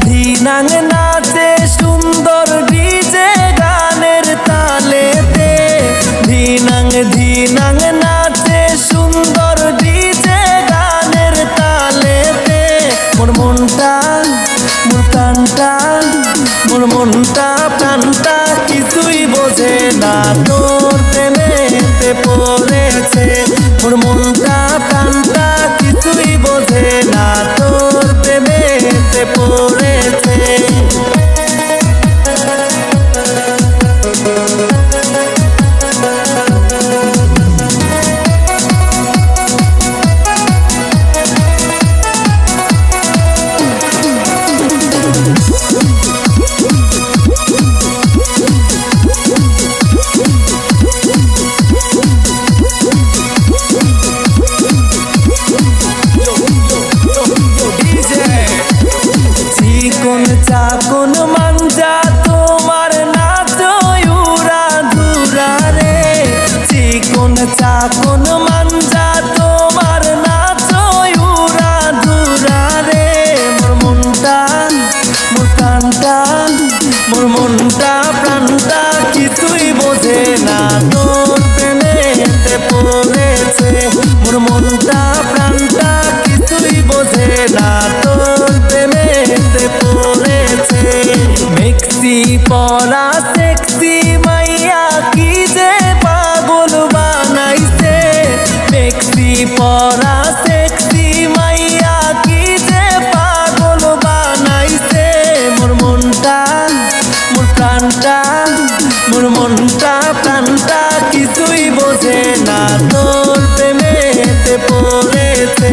ধিনাং নাচে সুন্দর ডিজে গানের তালেতে। ধিনাং ধিনাং নাচে সুন্দর ডিজে গানের তালেতে। মোর মনটা মোর প্রাণটা মোর মনটা প্রাণটা কিছুই বোঝে না তোর প্রেমেতে পড়েছে। মোর মনটা প্রাণটা কিছুই বোঝে না তোর প্রেমেতে পড়েছে। চিকন চাকন মাঞ্জা তোমার নাচো উড়া ধুরা রে। চিকন চাকন মাঞ্জা তোমার নাচো উড়া ধুরা রে। মোর মনটা মোর প্রাণটা মোর মনটা প্রাণটা কিছুই বোঝে না তোর প্রেমেতে পড়েছে। মোর মনটা প্রাণটা কিছুই বোঝে না তোর প্রেমেতে পড়েছে। মেক্সি পরা সেক্সি মাইয়া কি যে পাগল বানাইছে। মেক্সি পরা সেক্সি মাইয়া কি যে পাগল বানাইছে। মোর মনটা মোর প্রাণটা মোর মনটা প্রাণটা কিছুই বোঝে না তোর প্রেমেতে পড়েছে।